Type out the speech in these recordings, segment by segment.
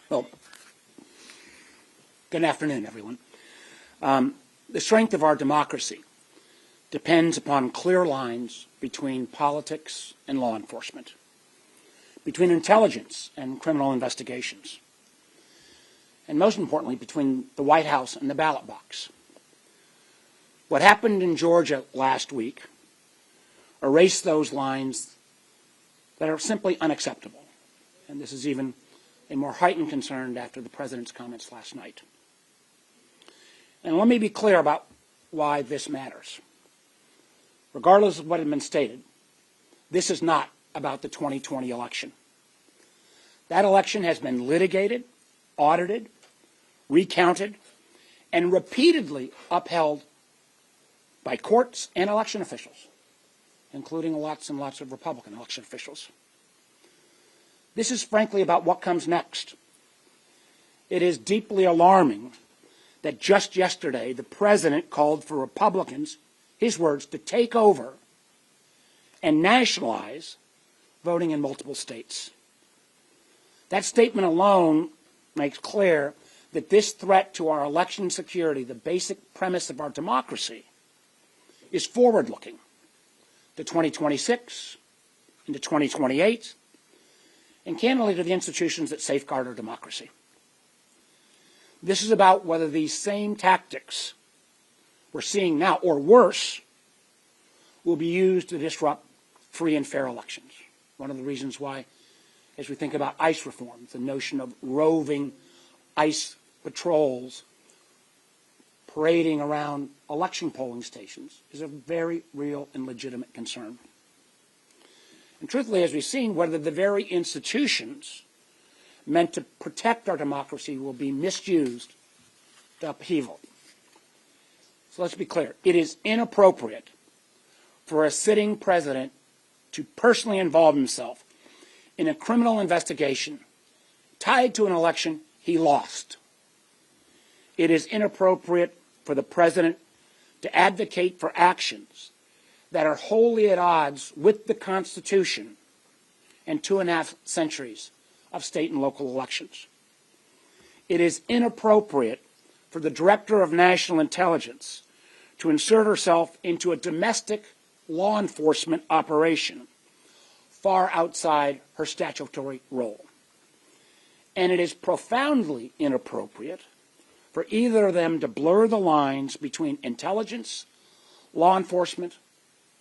Well, good afternoon, everyone. The strength of our democracy depends upon clear lines between politics and law enforcement, between intelligence and criminal investigations, and most importantly, between the White House and the ballot box. What happened in Georgia last week erased those lines that are simply unacceptable. And this is even a more heightened concern after the President's comments last night. And let me be clear about why this matters. Regardless of what had been stated, this is not about the 2020 election. That election has been litigated, audited, recounted, and repeatedly upheld by courts and election officials, including lots and lots of Republican election officials. This is frankly about what comes next. It is deeply alarming that just yesterday the President called for Republicans, his words, to take over and nationalize voting in multiple states. That statement alone makes clear that this threat to our election security, the basic premise of our democracy, is forward-looking to 2026, into 2028, and candidly to the institutions that safeguard our democracy. This is about whether these same tactics we're seeing now, or worse, will be used to disrupt free and fair elections. One of the reasons why, as we think about ICE reform, the notion of roving ICE patrols parading around election polling stations is a very real and legitimate concern. And truthfully, as we've seen, whether the very institutions meant to protect our democracy will be misused to upheaval. So let's be clear. It is inappropriate for a sitting president to personally involve himself in a criminal investigation tied to an election he lost. It is inappropriate for the president to advocate for actions that are wholly at odds with the Constitution and 2.5 centuries of state and local elections. It is inappropriate for the Director of National Intelligence to insert herself into a domestic law enforcement operation far outside her statutory role. And it is profoundly inappropriate for either of them to blur the lines between intelligence, law enforcement,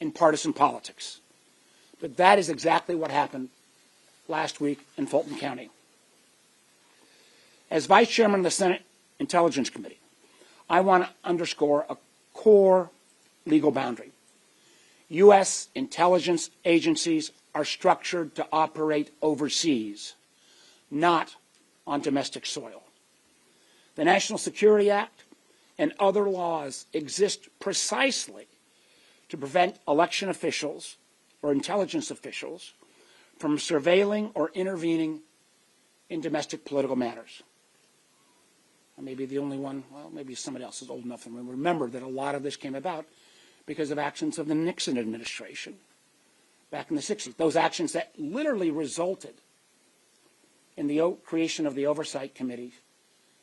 and partisan politics. But that is exactly what happened last week in Fulton County. As Vice Chairman of the Senate Intelligence Committee, I want to underscore a core legal boundary. U.S. intelligence agencies are structured to operate overseas, not on domestic soil. The National Security Act and other laws exist precisely to prevent election officials or intelligence officials from surveilling or intervening in domestic political matters. I may be the only one, well, maybe somebody else is old enough to remember that a lot of this came about because of actions of the Nixon administration back in the 60s. Those actions that literally resulted in the creation of the Oversight Committee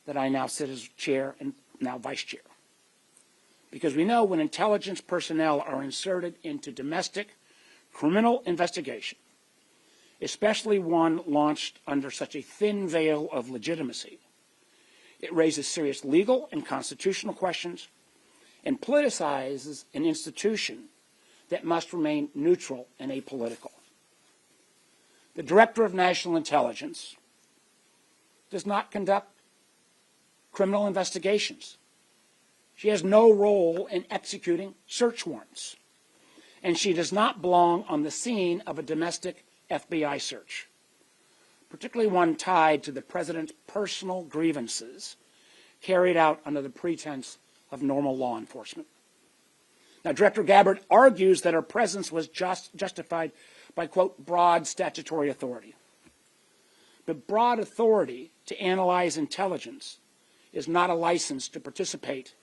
that I now sit as chair and now vice chair. Because we know when intelligence personnel are inserted into domestic criminal investigation, especially one launched under such a thin veil of legitimacy, it raises serious legal and constitutional questions and politicizes an institution that must remain neutral and apolitical. The Director of National Intelligence does not conduct criminal investigations. She has no role in executing search warrants, and she does not belong on the scene of a domestic FBI search, particularly one tied to the President's personal grievances carried out under the pretense of normal law enforcement. Now, Director Gabbard argues that her presence was justified by, quote, broad statutory authority. But broad authority to analyze intelligence is not a license to participate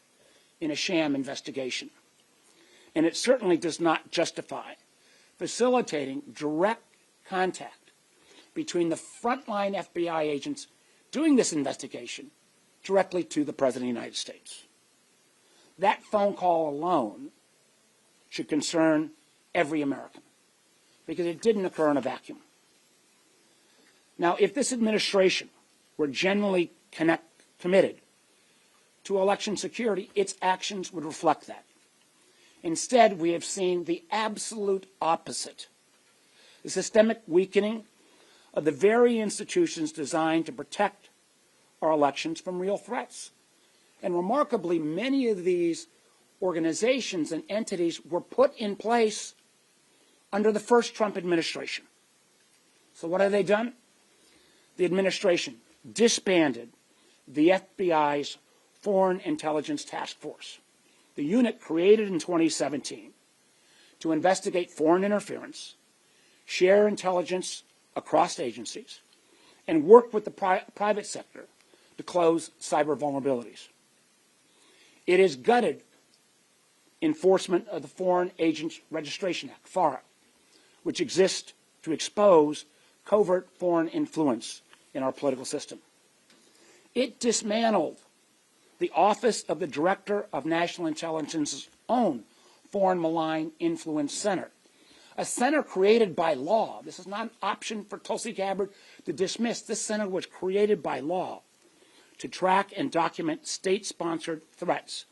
in a sham investigation. And it certainly does not justify facilitating direct contact between the frontline FBI agents doing this investigation directly to the President of the United States. That phone call alone should concern every American, because it didn't occur in a vacuum. Now, if this administration were genuinely committed to election security, its actions would reflect that. Instead, we have seen the absolute opposite, the systemic weakening of the very institutions designed to protect our elections from real threats. And remarkably, many of these organizations and entities were put in place under the first Trump administration. So what have they done? The administration disbanded the FBI's Foreign Intelligence Task Force, the unit created in 2017 to investigate foreign interference, share intelligence across agencies, and work with the private sector to close cyber vulnerabilities. It has gutted enforcement of the Foreign Agents Registration Act, FARA, which exists to expose covert foreign influence in our political system. It dismantled the Office of the Director of National Intelligence's own Foreign Malign Influence Center, a center created by law. This is not an option for Tulsi Gabbard to dismiss. This center was created by law to track and document state-sponsored threats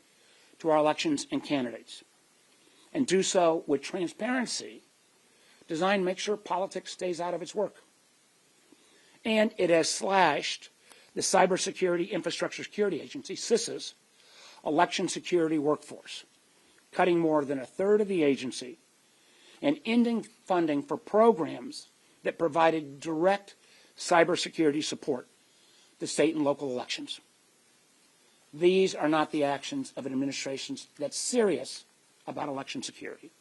to our elections and candidates, and do so with transparency designed to make sure politics stays out of its work. And it has slashed the Cybersecurity Infrastructure Security Agency, CISA's, election security workforce, cutting more than a third of the agency and ending funding for programs that provided direct cybersecurity support to state and local elections. These are not the actions of an administration that's serious about election security.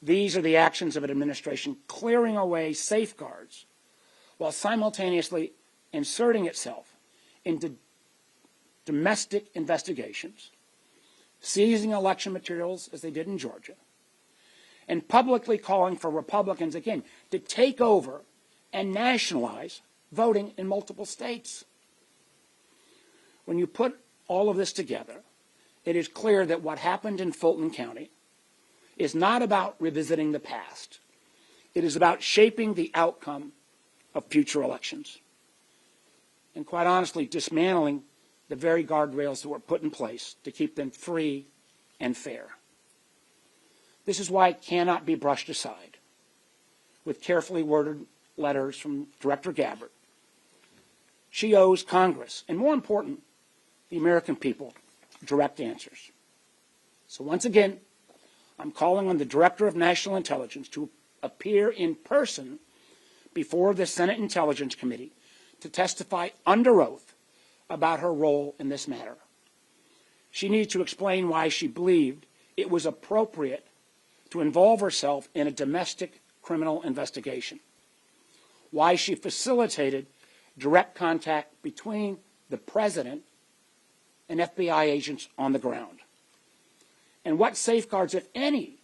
These are the actions of an administration clearing away safeguards while simultaneously inserting itself into domestic investigations, seizing election materials, as they did in Georgia, and publicly calling for Republicans, again, to take over and nationalize voting in multiple states. When you put all of this together, it is clear that what happened in Fulton County is not about revisiting the past. It is about shaping the outcome of future elections. And quite honestly, dismantling the very guardrails that were put in place to keep them free and fair. This is why it cannot be brushed aside with carefully worded letters from Director Gabbard. She owes Congress, and more important, the American people, direct answers. So once again, I'm calling on the Director of National Intelligence to appear in person before the Senate Intelligence Committee to testify under oath about her role in this matter. She needs to explain why she believed it was appropriate to involve herself in a domestic criminal investigation, why she facilitated direct contact between the President and FBI agents on the ground, and what safeguards, if any,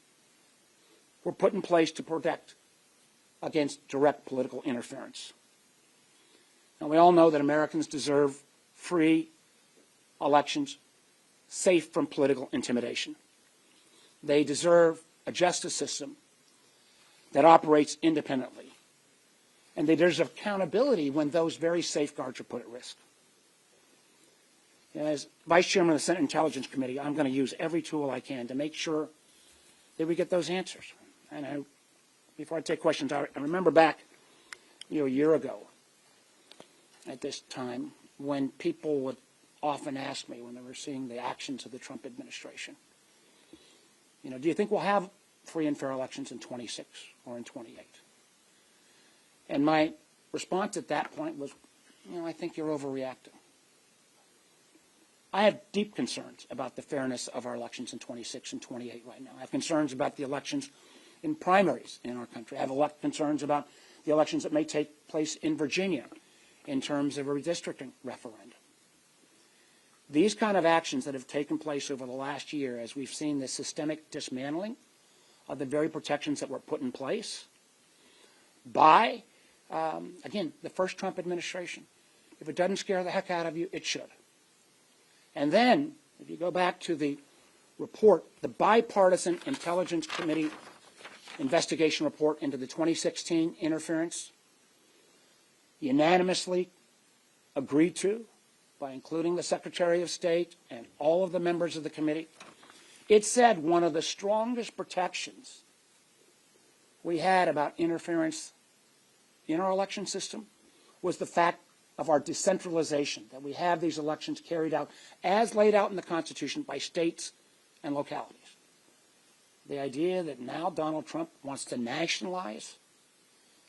were put in place to protect against direct political interference. Now, we all know that Americans deserve free elections, safe from political intimidation. They deserve a justice system that operates independently, and they deserve accountability when those very safeguards are put at risk. As Vice Chairman of the Senate Intelligence Committee, I'm going to use every tool I can to make sure that we get those answers. And before I take questions, I remember back, a year ago at this time when people would often ask me when they were seeing the actions of the Trump administration, do you think we'll have free and fair elections in 26 or in 28? And my response at that point was, I think you're overreacting. I have deep concerns about the fairness of our elections in 26 and 28 right now. I have concerns about the elections in primaries in our country. I have concerns about the elections that may take place in Virginia in terms of a redistricting referendum. These kind of actions that have taken place over the last year, as we've seen this systemic dismantling of the very protections that were put in place by, again, the first Trump administration, If it doesn't scare the heck out of you, it should. And then, if you go back to the report, the Bipartisan Intelligence Committee investigation report into the 2016 interference, unanimously agreed to by including the Secretary of State and all of the members of the committee. It said one of the strongest protections we had about interference in our election system was the fact of our decentralization, that we have these elections carried out as laid out in the Constitution by states and localities. The idea that now Donald Trump wants to nationalize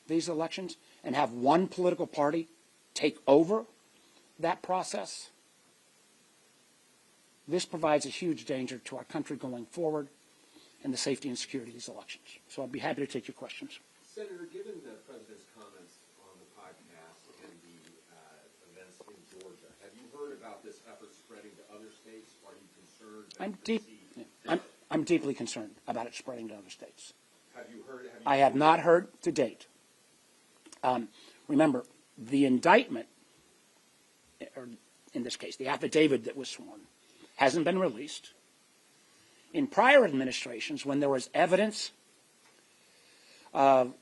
these elections and have one political party take over that process, this provides a huge danger to our country going forward and the safety and security of these elections. So I'd be happy to take your questions. Senator, given the President's comments on the podcast and the events in Georgia, have you heard about this effort spreading to other states? Are you concerned? I'm deeply concerned about it spreading to other states. Have you heard? I have not heard to date. Remember, the indictment, or in this case, the affidavit that was sworn, hasn't been released. In prior administrations, when there was evidence of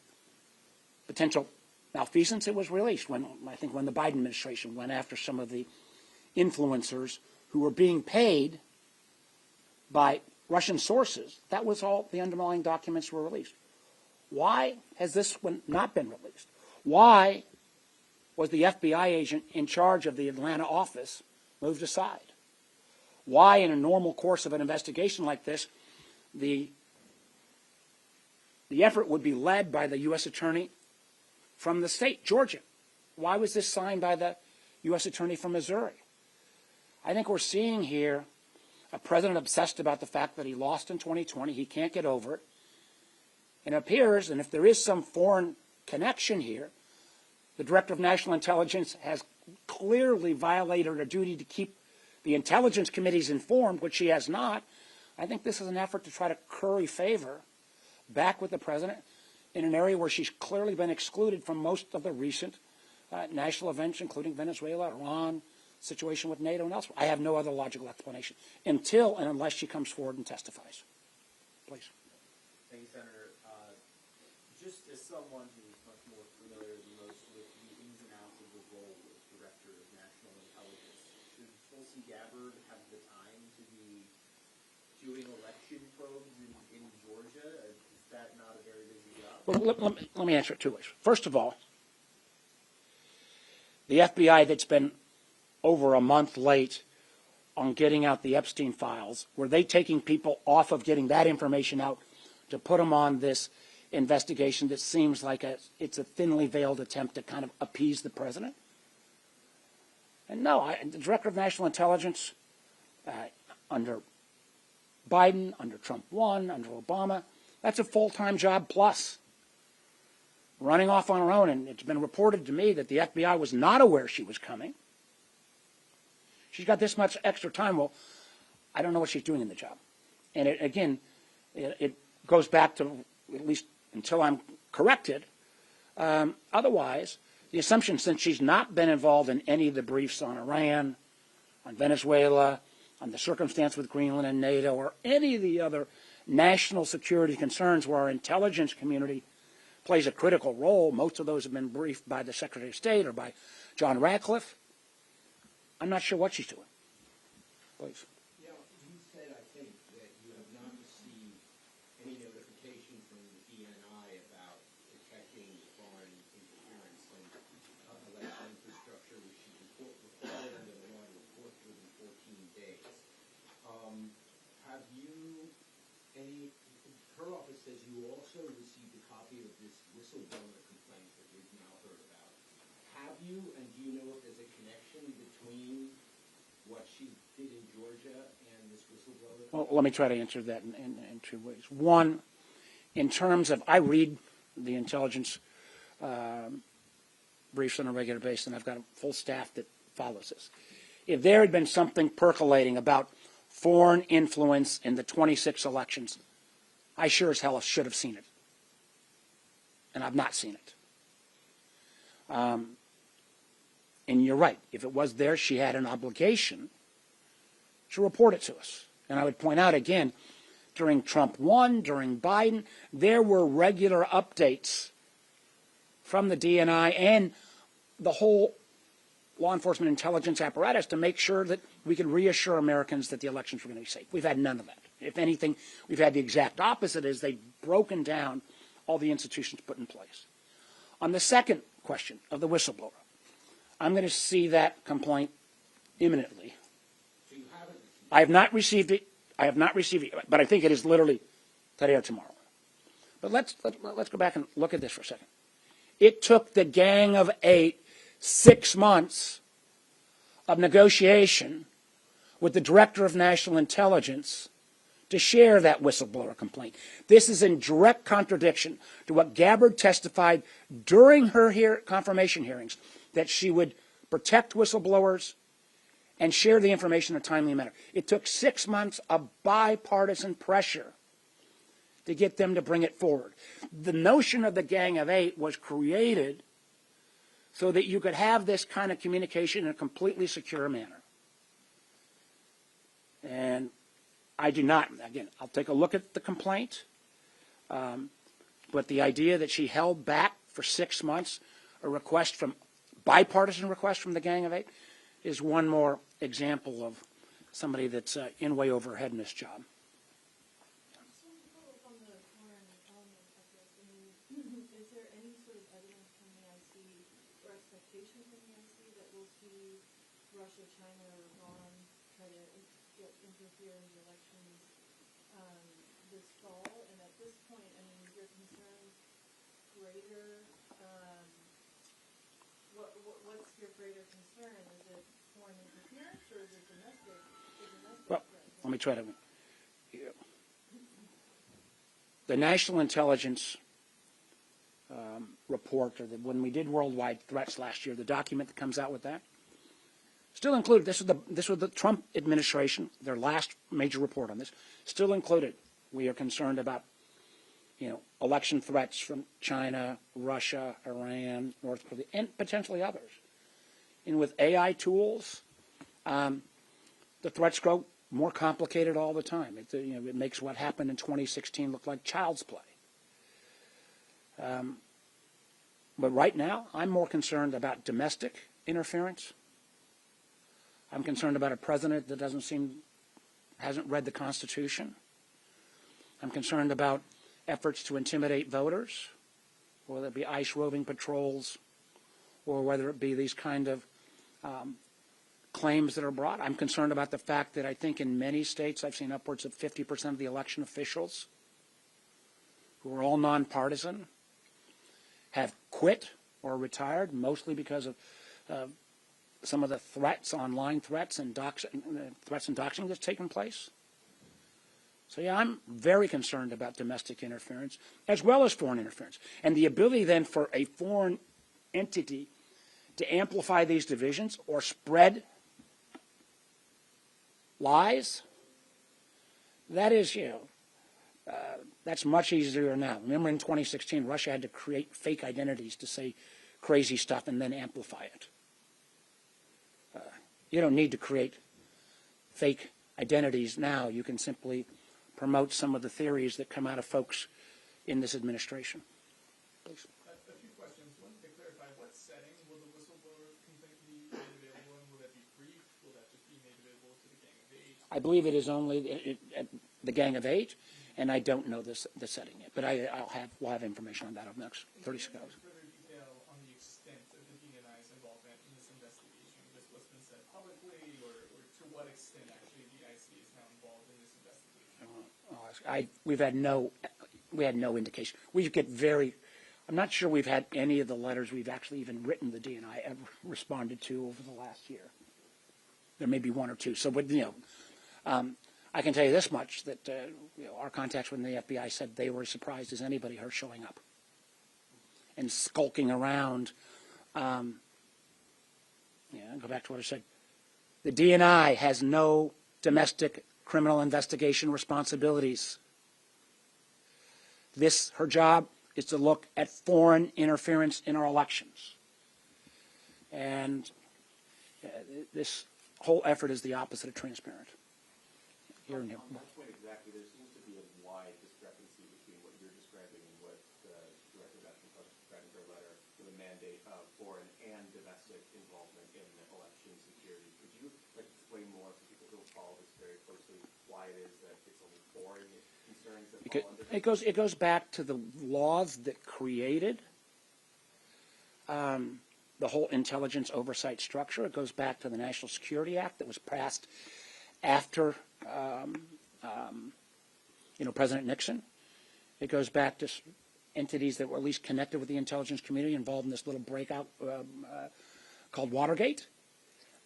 potential malfeasance, it was released. I think when the Biden administration went after some of the influencers who were being paid by Russian sources, that was all the underlying documents were released. Why has this one not been released? Why was the FBI agent in charge of the Atlanta office moved aside? Why, in a normal course of an investigation like this, the effort would be led by the U.S. attorney from the state, Georgia? Why was this signed by the U.S. attorney from Missouri? I think we're seeing here a president obsessed about the fact that he lost in 2020. He can't get over it. And it appears, and if there is some foreign connection here, the Director of National Intelligence has clearly violated her duty to keep the intelligence committees informed, which she has not. I think this is an effort to try to curry favor back with the president in an area where she's clearly been excluded from most of the recent national events, including Venezuela, Iran, situation with NATO and elsewhere. I have no other logical explanation until and unless she comes forward and testifies. Please. Thank you, Senator. Just as someone who's much more familiar than most with the ins and outs of the role of Director of National Intelligence, should Tulsi Gabbard have the time to be doing election probes in Georgia? Is that not a very busy job? Well, let me answer it two ways. First of all, the FBI that's been over a month late on getting out the Epstein files, were they taking people off of getting that information out to put them on this investigation that seems like it's a thinly veiled attempt to kind of appease the president? And no, the Director of National Intelligence under Biden, under Trump 1, under Obama, that's a full-time job plus. Running off on her own, and it's been reported to me that the FBI was not aware she was coming. She's got this much extra time. Well, I don't know what she's doing in the job. And it goes back to, at least until I'm corrected, otherwise, the assumption, since she's not been involved in any of the briefs on Iran, on Venezuela, on the circumstance with Greenland and NATO, or any of the other national security concerns where our intelligence community plays a critical role, most of those have been briefed by the Secretary of State or by John Ratcliffe. I'm not sure what she's doing. Please. Yeah, you said, I think, that you have not received any notification from the DNI about detecting foreign interference in election infrastructure, which should be required under the law to report within 14 days. Have you any, her office says you also received a copy of this whistleblower complaint that we've now heard about. Have you, and do you know if there's a connection between what she did in Georgia and this whistleblower? Well, let me try to answer that in two ways. One, in terms of, I read the intelligence briefs on a regular basis, and I've got a full staff that follows this. If there had been something percolating about foreign influence in the 26 elections, I sure as hell should have seen it. And I've not seen it. And you're right, if it was there, she had an obligation to report it to us. And I would point out again, during Trump 1, during Biden, there were regular updates from the DNI and the whole law enforcement intelligence apparatus to make sure that we could reassure Americans that the elections were going to be safe. We've had none of that. If anything, we've had the exact opposite, is they've broken down all the institutions put in place. On the second question of the whistleblower, I'm going to see that complaint imminently. So you haven't? I have not received it. I have not received it, but I think it is literally today or tomorrow. But let's go back and look at this for a second. It took the Gang of 8 6 months of negotiation with the Director of National Intelligence to share that whistleblower complaint. This is in direct contradiction to what Gabbard testified during her confirmation hearings, that she would protect whistleblowers and share the information in a timely manner. It took 6 months of bipartisan pressure to get them to bring it forward. The notion of the Gang of 8 was created so that you could have this kind of communication in a completely secure manner. And I do not, again, I'll take a look at the complaint, but the idea that she held back for 6 months a bipartisan request from the Gang of 8 is one more example of somebody that's in way over her head in this job. Is there any sort of evidence from the IC or expectation from the IC that we'll see Russia, China, or Iran try to interfere in the elections this fall? And at this point, I mean, is your concern greater? What's your greater concern? Is it foreign interference or is it domestic? Well, let me try to. The National Intelligence report, or when we did worldwide threats last year, the document that comes out with that, still included. This was the Trump administration, their last major report on this. Still included. We are concerned about, election threats from China, Russia, Iran, North Korea, and potentially others. And with AI tools, the threats grow more complicated all the time. It makes what happened in 2016 look like child's play. But right now, I'm more concerned about domestic interference. I'm concerned about a president that hasn't read the Constitution. I'm concerned about efforts to intimidate voters, whether it be ICE roving patrols, or whether it be these kind of claims that are brought. I'm concerned about the fact that I think in many states I've seen upwards of 50% of the election officials, who are all nonpartisan, have quit or retired, mostly because of some of the threats, online threats and doxing that's taken place. So yeah, I'm very concerned about domestic interference as well as foreign interference. And the ability then for a foreign entity to amplify these divisions or spread lies, that is, that's much easier now. Remember in 2016, Russia had to create fake identities to say crazy stuff and then amplify it. You don't need to create fake identities now. You can simply promote some of the theories that come out of folks in this administration. Please. A few questions. One to clarify, what setting will the whistleblower complaint be made available in? Will that be brief? Will that just be made available to the Gang of 8? I believe it is only at the Gang of 8, and I don't know the setting yet. But we'll have information on that over the next 30 seconds. Further detail on the extent of the DNI's involvement in this investigation, just what's been said publicly, or to what extent actually the IC is now involved in this investigation? We had no indication. I'm not sure we've had any of the letters we've actually even written the DNI ever responded to over the last year. There may be one or two. So, but I can tell you this much, that our contacts within the FBI said they were as surprised as anybody her showing up and skulking around. Go back to what I said. The DNI has no domestic criminal investigation responsibilities. Her job is to look at foreign interference in our elections. And This whole effort is the opposite of transparent. Here and here. On that point exactly, there seems to be a wide discrepancy between what you're describing and what Director of National Intelligence described in her letter with a mandate of foreign and domestic involvement in election security. Could you explain more for people who follow this very closely why it is that it's only foreign concerns that fall under this? It goes back to the laws that created the whole intelligence oversight structure. It goes back to the National Security Act that was passed after President Nixon. It goes back to entities that were at least connected with the intelligence community involved in this little breakout called Watergate.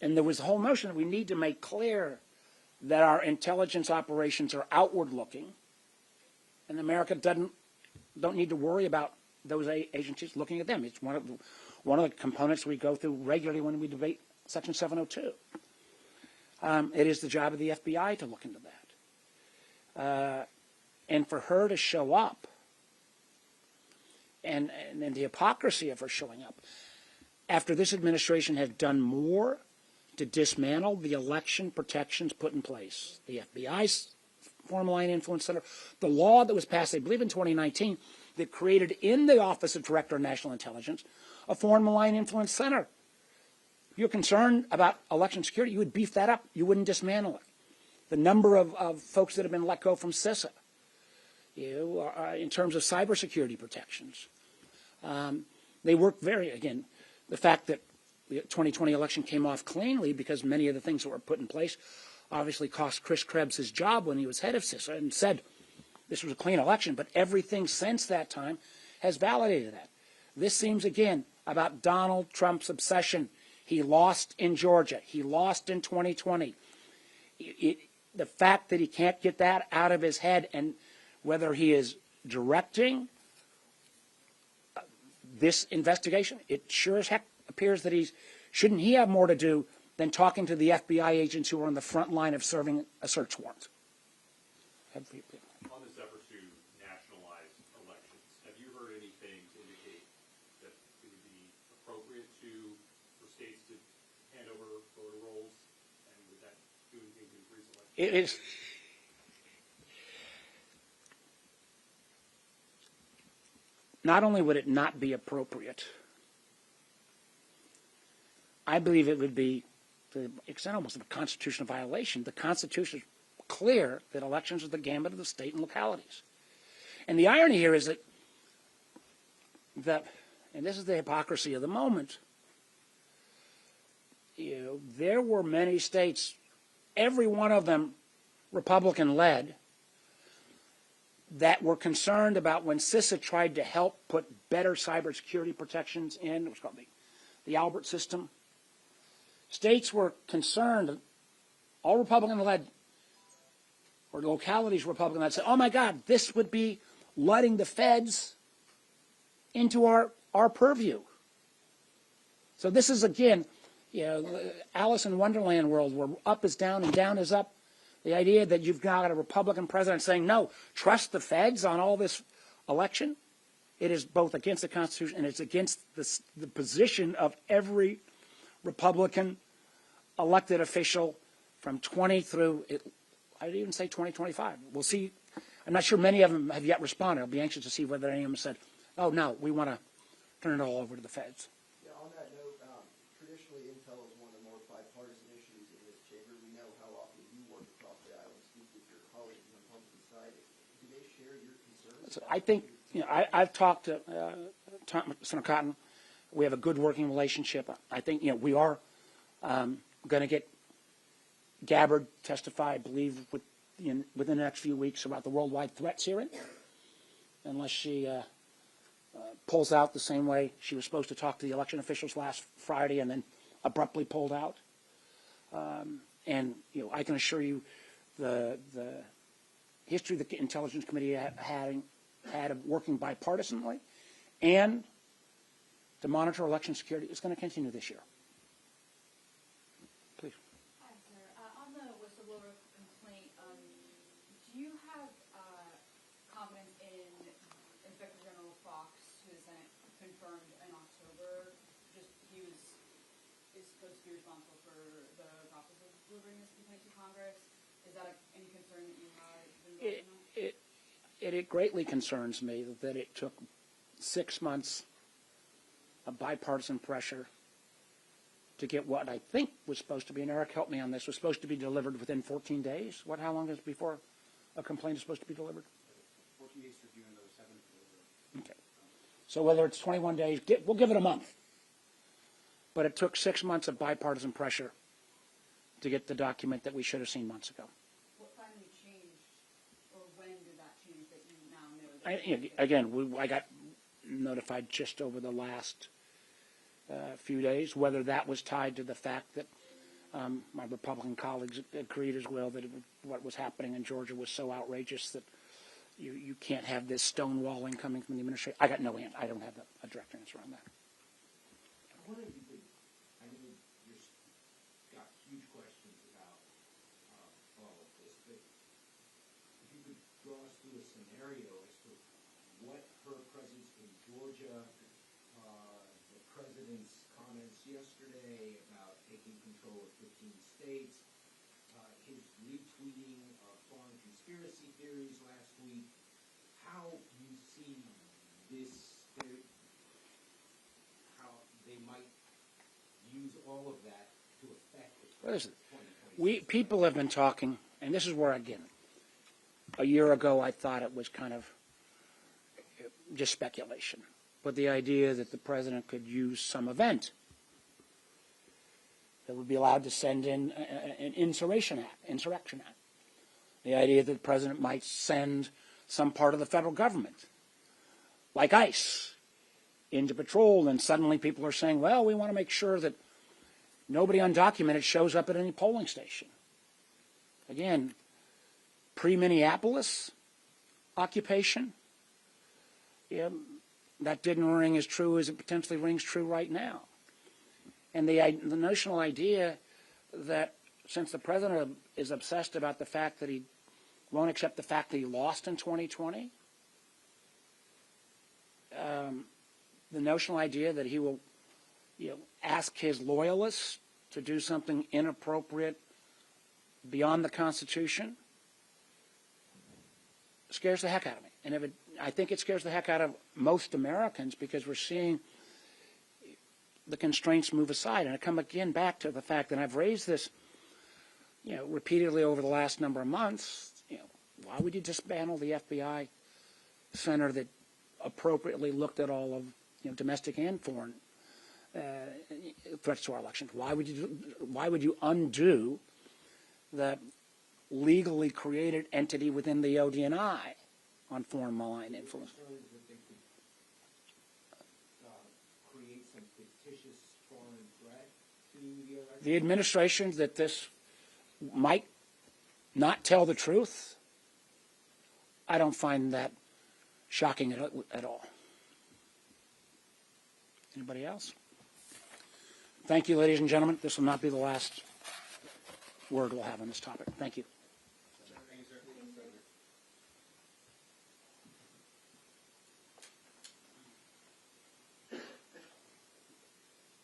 And there was the whole notion that we need to make clear that our intelligence operations are outward-looking, and America don't need to worry about those agencies looking at them. It's one of the components we go through regularly when we debate Section 702. It is the job of the FBI to look into that. And for her to show up, and the hypocrisy of her showing up, after this administration has done more to dismantle the election protections put in place, the FBI's Foreign Malign Influence Center, the law that was passed, I believe in 2019, that created in the Office of Director of National Intelligence a Foreign Malign Influence Center. If you're concerned about election security, you would beef that up. You wouldn't dismantle it. The number of folks that have been let go from CISA, in terms of cybersecurity protections, they work again, the fact that the 2020 election came off cleanly because many of the things that were put in place obviously cost Chris Krebs his job when he was head of CISA and said this was a clean election, but everything since that time has validated that. This seems, again, about Donald Trump's obsession. He lost in Georgia. He lost in 2020. The fact that he can't get that out of his head, and whether he is directing this investigation, it sure as heck appears that shouldn't he have more to do than talking to the FBI agents who are on the front line of serving a search warrant? On this effort to nationalize elections, have you heard anything to indicate that it would be appropriate for states to hand over voter rolls, and would that do anything to increase elections? It is. Not only would it not be appropriate, I believe it would be, to the extent almost of a constitutional violation. The Constitution is clear that elections are the gambit of the state and localities. And the irony here is that and this is the hypocrisy of the moment, there were many states, every one of them Republican-led, that were concerned about when CISA tried to help put better cybersecurity protections in what's called the Albert system. States were concerned, all Republican-led, or localities Republican-led, said, oh my God, this would be letting the feds into our purview. So this is, again, Alice in Wonderland world where up is down and down is up. The idea that you've got a Republican president saying, no, trust the feds on all this election, it is both against the Constitution and it's against the position of every Republican elected official from 20 through, I'd even say 2025. We'll see. I'm not sure many of them have yet responded. I'll be anxious to see whether any of them said, oh, no, we want to turn it all over to the feds. Yeah, on that note, traditionally intel is one of the more bipartisan issues in this chamber. We know how often you work across the aisle and speak with your colleagues on the Republican side. Do they share your concerns? So I think, I've talked to Senator Cotton. We have a good working relationship. I think, we are going to get Gabbard testify, I believe, within the next few weeks about the worldwide threats hearing, unless she pulls out the same way she was supposed to talk to the election officials last Friday and then abruptly pulled out. And I can assure you the history the Intelligence Committee had of working bipartisanly and to monitor election security is going to continue this year. Please. Hi, sir. On the whistleblower complaint, do you have confidence in Inspector General Fox, who the Senate confirmed in October? Is supposed to be responsible for the process of delivering this complaint to Congress? Is that any concern that you have involved in that? It greatly concerns me that it took 6 months of bipartisan pressure to get what I think was supposed to be, and Eric, help me on this, was supposed to be delivered within 14 days. How long is it before a complaint is supposed to be delivered? 14 days to review and those 7 delivery. Okay. So whether it's 21 days, we'll give it a month. But it took 6 months of bipartisan pressure to get the document that we should have seen months ago. What finally changed, or when did that change that you now know? I got notified just over the last few days, whether that was tied to the fact that my Republican colleagues agreed as well that what was happening in Georgia was so outrageous that you can't have this stonewalling coming from the administration. I got no answer. I don't have a direct answer on that. I wonder if you could, I know you've got huge questions about all of this, but if you could draw us through a scenario as to what her presence in Georgia, the president's comments yesterday about taking control of 15 states, his retweeting of foreign conspiracy theories last week, how you see this, how they might use all of that to affect the Listen, 2026. people have been talking, and this is where, again, a year ago I thought it was kind of just speculation. But the idea that the president could use some event that would be allowed to send in an insurrection act. The idea that the president might send some part of the federal government, like ICE, into patrol, and suddenly people are saying, well, we want to make sure that nobody undocumented shows up at any polling station. Again, pre-Minneapolis occupation, that didn't ring as true as it potentially rings true right now. And the notional idea that since the president is obsessed about the fact that he won't accept the fact that he lost in 2020, the notional idea that he will ask his loyalists to do something inappropriate beyond the Constitution scares the heck out of me. And I think it scares the heck out of most Americans because we're seeing the constraints move aside. And I come again back to the fact that I've raised this repeatedly over the last number of months. Why would you dismantle the FBI center that appropriately looked at all of domestic and foreign threats to our elections? Why would you undo the legally created entity within the DNI on foreign malign influence? Concerns that they could create some fictitious foreign threat to the election? The administration that this might not tell the truth, I don't find that shocking at all. Anybody else? Thank you, ladies and gentlemen. This will not be the last word we'll have on this topic. Thank you.